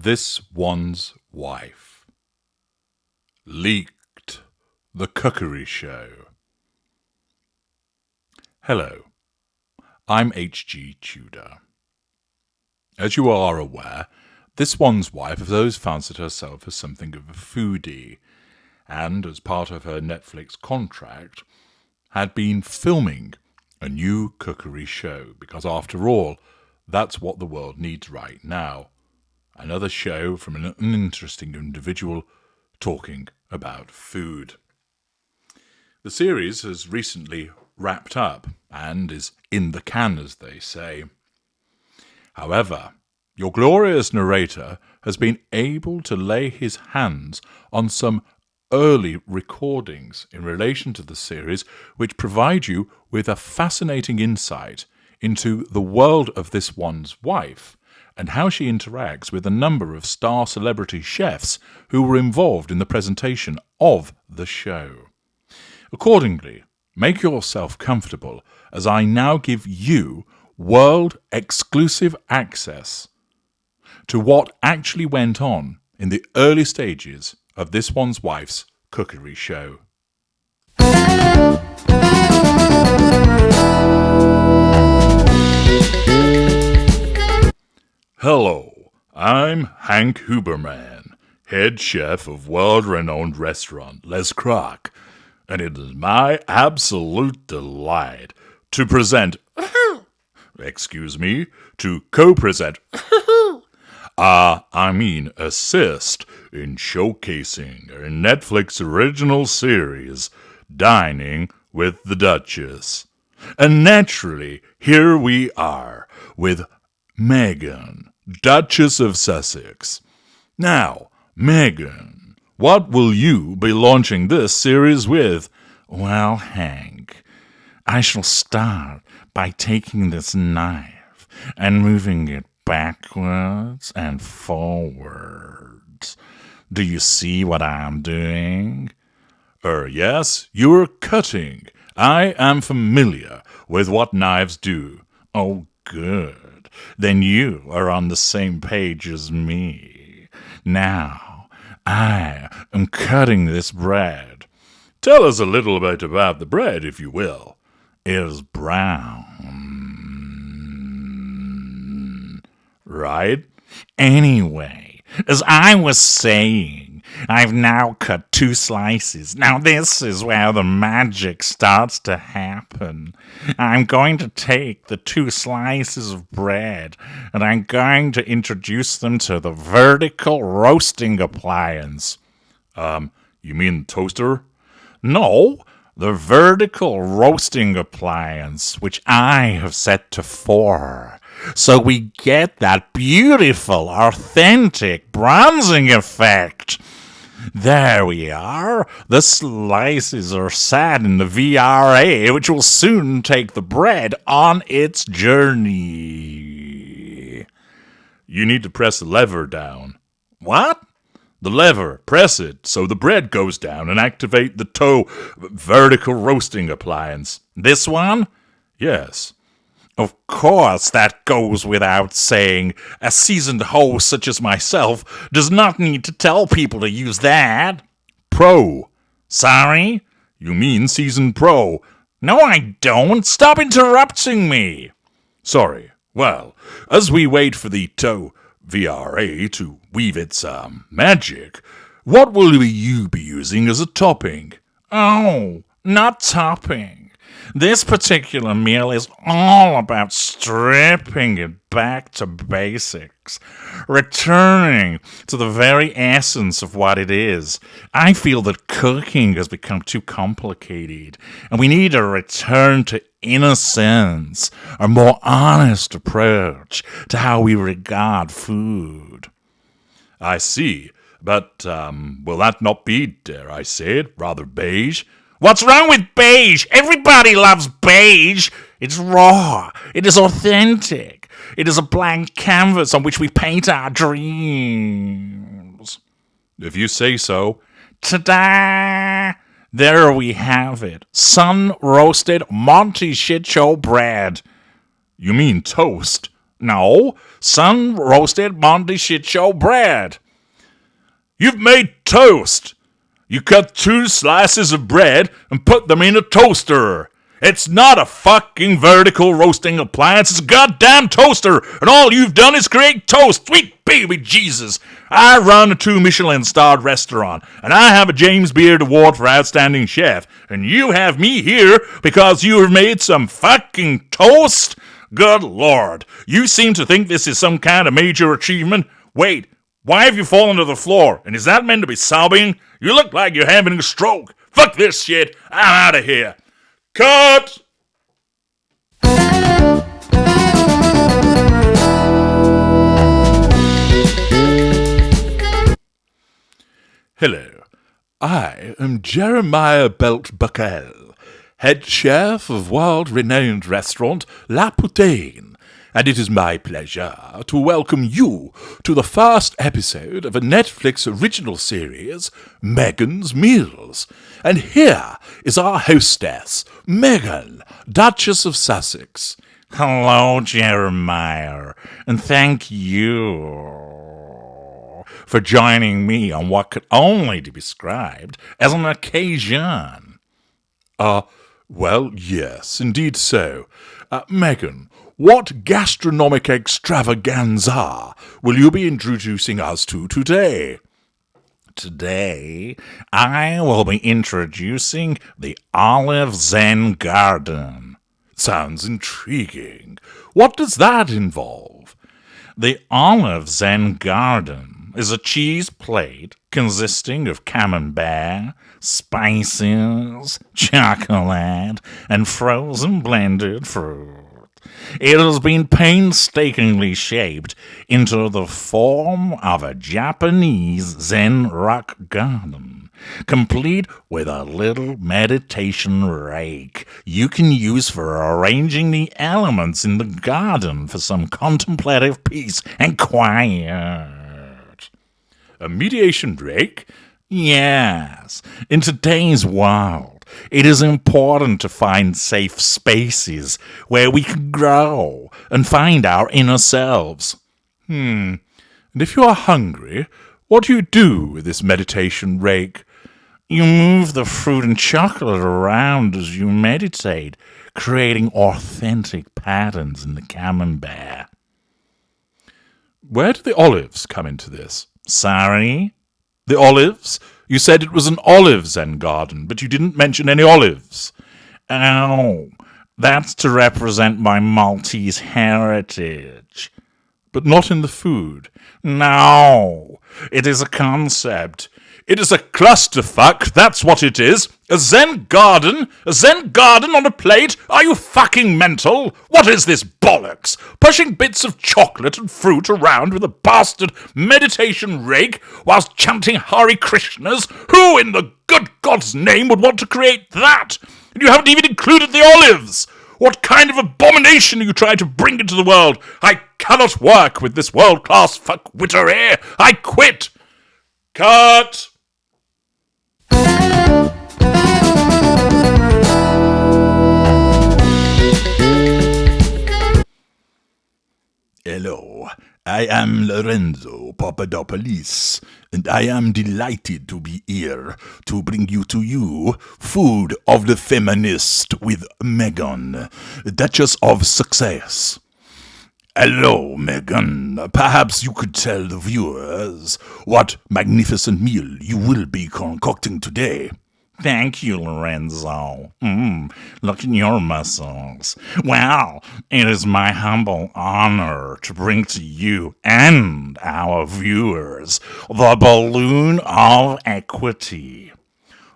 This One's Wife. Leaked. The Cookery Show. Hello, I'm H.G. Tudor. As you are aware, This One's Wife has always fancied herself as something of a foodie, and as part of her Netflix contract, had been filming a new cookery show, because after all, that's what the world needs right now. Another show from an uninteresting individual talking about food. The series has recently wrapped up and is in the can, as they say. However, your glorious narrator has been able to lay his hands on some early recordings in relation to the series, which provide you with a fascinating insight into the world of This One's Wife and how she interacts with a number of star celebrity chefs who were involved in the presentation of the show. Accordingly, make yourself comfortable as I now give you world-exclusive access to what actually went on in the early stages of This One's Wife's cookery show. Hello, I'm Hank Huberman, head chef of world-renowned restaurant Les Crocs, and it is my absolute delight to present, to co-present, assist in showcasing our Netflix original series, Dining with the Duchess. And naturally, here we are with Meghan, Duchess of Sussex. Now, Meghan, what will you be launching this series with? Well, Hank, I shall start by taking this knife and moving it backwards and forwards. Do you see what I'm doing? Yes, you're cutting. I am familiar with what knives do. Oh, good. Then you are on the same page as me. Now, I am cutting this bread. Tell us a little bit about the bread, if you will. It is brown. Right? Anyway, as I was saying, I've now cut 2 slices. Now this is where the magic starts to happen. I'm going to take the 2 slices of bread and I'm going to introduce them to the vertical roasting appliance. You mean toaster? No, the vertical roasting appliance, which I have set to 4. So we get that beautiful, authentic bronzing effect. There we are. The slices are sat in the VRA, which will soon take the bread on its journey. You need to press the lever down. What? The lever. Press it so the bread goes down and activate the vertical roasting appliance. This one? Yes. Of course, that goes without saying. A seasoned host such as myself does not need to tell people to use that. Pro. Sorry? You mean seasoned pro. No, I don't. Stop interrupting me. Sorry. Well, as we wait for the VRA to weave its magic, what will you be using as a topping? Oh, not topping. This particular meal is all about stripping it back to basics, returning to the very essence of what it is. I feel that cooking has become too complicated, and we need a return to innocence, a more honest approach to how we regard food. I see, but will that not be, dare I say it, rather beige? What's wrong with beige? Everybody loves beige. It's raw. It is authentic. It is a blank canvas on which we paint our dreams. If you say so. Ta-da! There we have it. Sun-roasted Monty Shit Show bread. You mean toast? No, sun-roasted Monday shit show bread. You've made toast. You cut 2 slices of bread and put them in a toaster. It's not a fucking vertical roasting appliance. It's a goddamn toaster. And all you've done is create toast. Sweet baby Jesus. I run a 2 Michelin-starred restaurant. And I have a James Beard Award for Outstanding Chef. And you have me here because you have made some fucking toast? Good Lord. You seem to think this is some kind of major achievement. Wait, why have you fallen to the floor? And is that meant to be sobbing? You look like you're having a stroke. Fuck this shit. I'm out of here. Cut! Hello, I am Jeremiah Belt Buckell, head chef of world-renowned restaurant La Poutine, and it is my pleasure to welcome you to the first episode of a Netflix original series, Meghan's Meals. And here is our hostess, Meghan, Duchess of Sussex. Hello, Jeremiah, and thank you for joining me on what could only be described as an occasion. Well, yes, indeed so. Meghan, what gastronomic extravaganza will you be introducing us to today? Today, I will be introducing the Olive Zen Garden. Sounds intriguing. What does that involve? The Olive Zen Garden is a cheese plate consisting of camembert, spices, chocolate, and frozen blended fruit. It has been painstakingly shaped into the form of a Japanese Zen rock garden, complete with a little meditation rake you can use for arranging the elements in the garden for some contemplative peace and quiet. A meditation rake? Yes, in today's world, it is important to find safe spaces where we can grow and find our inner selves. And if you are hungry, what do you do with this meditation rake? You move the fruit and chocolate around as you meditate, creating authentic patterns in the camembert. Where do the olives come into this? Sorry? The olives? You said it was an olive Zen garden, but you didn't mention any olives. Oh, that's to represent my Maltese heritage. But not in the food. No, it is a concept. It is a clusterfuck, that's what it is. A Zen garden? A Zen garden on a plate? Are you fucking mental? What is this bollocks? Pushing bits of chocolate and fruit around with a bastard meditation rake whilst chanting Hare Krishnas? Who in the good God's name would want to create that? And you haven't even included the olives! What kind of abomination are you trying to bring into the world? I cannot work with this world-class fuckwittery. I quit! Cut! Hello, I am Lorenzo Papadopoulos, and I am delighted to be here to bring you Food of the Feminist with Meghan, Duchess of Success. Hello, Meghan. Perhaps you could tell the viewers what magnificent meal you will be concocting today. Thank you, Lorenzo. Look at your muscles. Well, it is my humble honor to bring to you and our viewers the Balloon of Equity.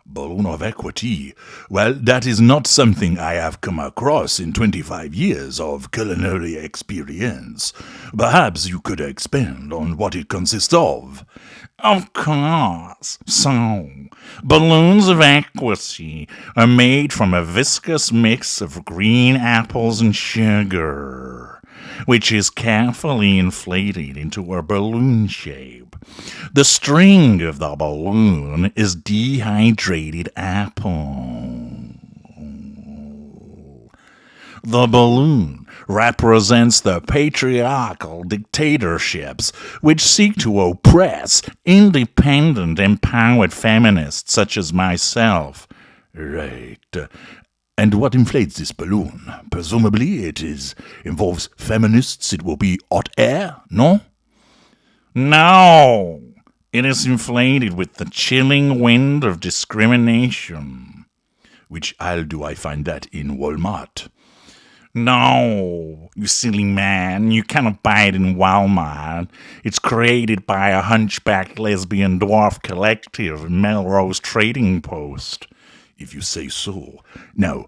Balloon of Equity? Well, that is not something I have come across in 25 years of culinary experience. Perhaps you could expand on what it consists of. Of course. So, balloons of equity are made from a viscous mix of green apples and sugar, which is carefully inflated into a balloon shape. The string of the balloon is dehydrated apple. The balloon represents the patriarchal dictatorships which seek to oppress independent, empowered feminists such as myself. Right. And what inflates this balloon? Presumably involves feminists. It will be hot air, no? No, it is inflated with the chilling wind of discrimination. Which aisle do I find that in Walmart? No, you silly man, you cannot buy it in Walmart. It's created by a hunchback lesbian dwarf collective in Melrose Trading Post. If you say so. Now,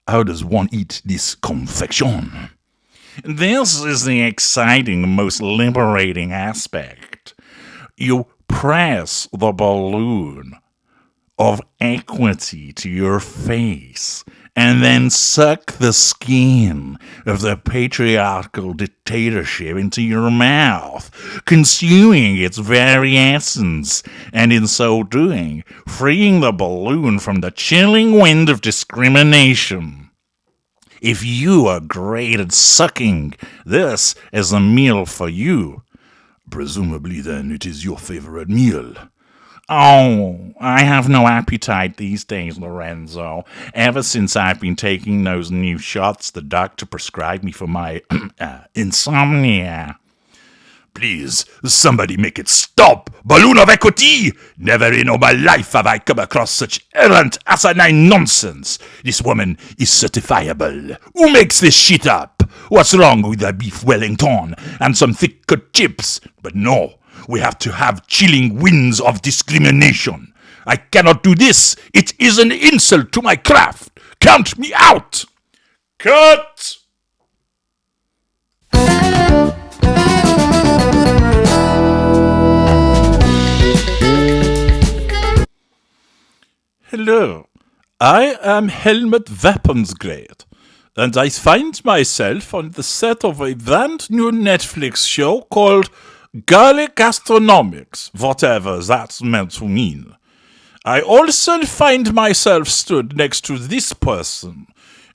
how does one eat this confection? This is the exciting, most liberating aspect. You press the balloon of equity to your face and then suck the skin of the patriarchal dictatorship into your mouth, consuming its very essence, and in so doing, freeing the balloon from the chilling wind of discrimination. If you are great at sucking, this is a meal for you. Presumably, then, it is your favorite meal. Oh, I have no appetite these days, Lorenzo. Ever since I've been taking those new shots the doctor prescribed me for my insomnia. Please, somebody make it stop! Balloon of equity! Never in all my life have I come across such errant, asinine nonsense. This woman is certifiable. Who makes this shit up? What's wrong with a beef Wellington and some thick-cut chips? But no, we have to have chilling winds of discrimination. I cannot do this. It is an insult to my craft. Count me out! Cut! Hello, I am Helmut Weaponsgrade, and I find myself on the set of a brand new Netflix show called Girly Gastronomics, whatever that's meant to mean. I also find myself stood next to this person,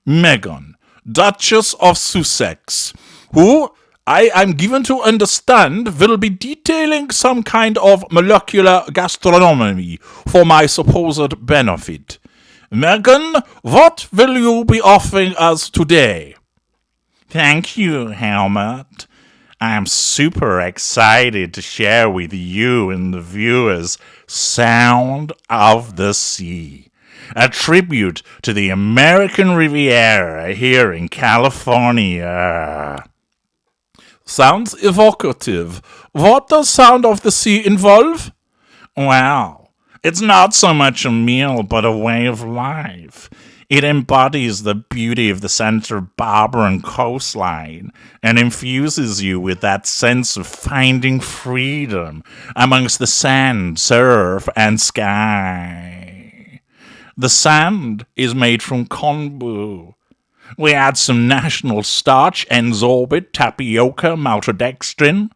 Meghan, Duchess of Sussex, who I am given to understand will be detailing some kind of molecular gastronomy for my supposed benefit. Meghan, what will you be offering us today? Thank you, Helmut. I am super excited to share with you and the viewers Sound of the Sea, a tribute to the American Riviera here in California. Sounds evocative. What does Sound of the Sea involve? Well, it's not so much a meal, but a way of life. It embodies the beauty of the Santa Barbara coastline and infuses you with that sense of finding freedom amongst the sand, surf, and sky. The sand is made from kombu. We add some national starch, Enzorbit, tapioca, maltodextrin,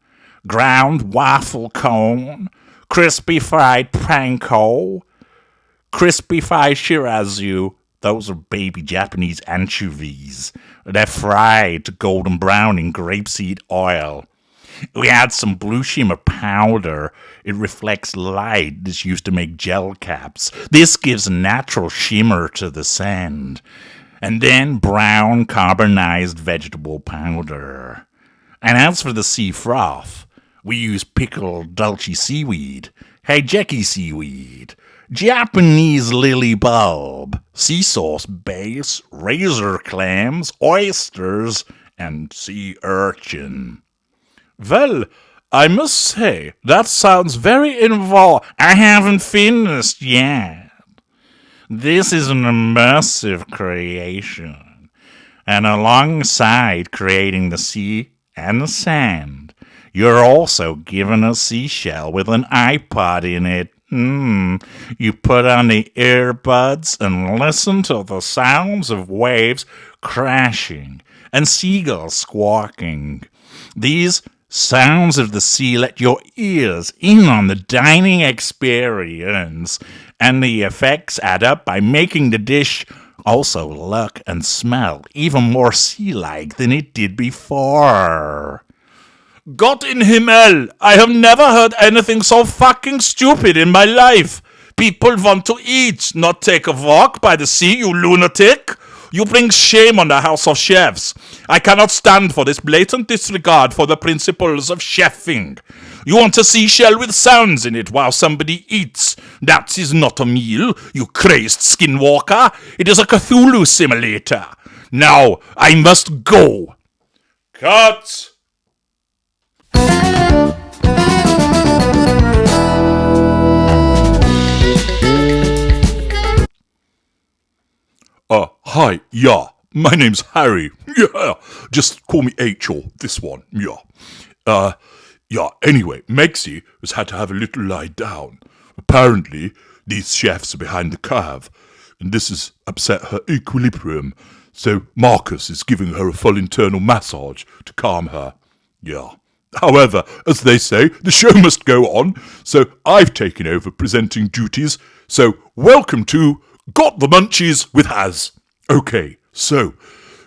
ground waffle cone, crispy fried panko, crispy fried shirazu. Those are baby Japanese anchovies. They're fried to golden brown in grapeseed oil. We add some blue shimmer powder. It reflects light that's used to make gel caps. This gives a natural shimmer to the sand. And then brown carbonized vegetable powder. And as for the sea froth, we use pickled dulce seaweed, hijeki seaweed, Japanese lily bulb, sea sauce base, razor clams, oysters, and sea urchin. Well, I must say, that sounds very involved. I haven't finished yet. This is an immersive creation, and alongside creating the sea and the sand, you're also given a seashell with an iPod in it. You put on the earbuds and listen to the sounds of waves crashing and seagulls squawking. These sounds of the sea let your ears in on the dining experience, and the effects add up by making the dish also look and smell even more sea-like than it did before. Gott in Himmel! I have never heard anything so fucking stupid in my life. People want to eat, not take a walk by the sea, you lunatic. You bring shame on the House of Chefs. I cannot stand for this blatant disregard for the principles of chefing. You want a seashell with sounds in it while somebody eats. That is not a meal, you crazed skinwalker. It is a Cthulhu simulator. Now, I must go. Cut! Hi, yeah, my name's Harry. Yeah, just call me H or this one, yeah. Anyway, Megxie has had to have a little lie down. Apparently, these chefs are behind the curve, and this has upset her equilibrium, so Marcus is giving her a full internal massage to calm her. Yeah. However, as they say, the show must go on, so I've taken over presenting duties, so welcome to Got the Munchies with Haz. Okay, so,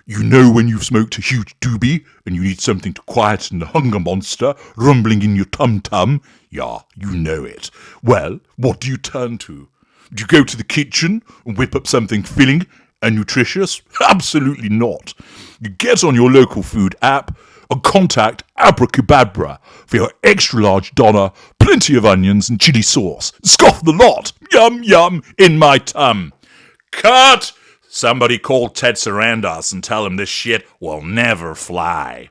you know when you've smoked a huge doobie and you need something to quieten the hunger monster rumbling in your tum-tum? Yeah, you know it. Well, what do you turn to? Do you go to the kitchen and whip up something filling and nutritious? Absolutely not. You get on your local food app and contact Abracababra for your extra large doner, plenty of onions and chili sauce. Scoff the lot. Yum, yum, in my tum. Cut! Somebody call Ted Sarandos and tell him this shit will never fly.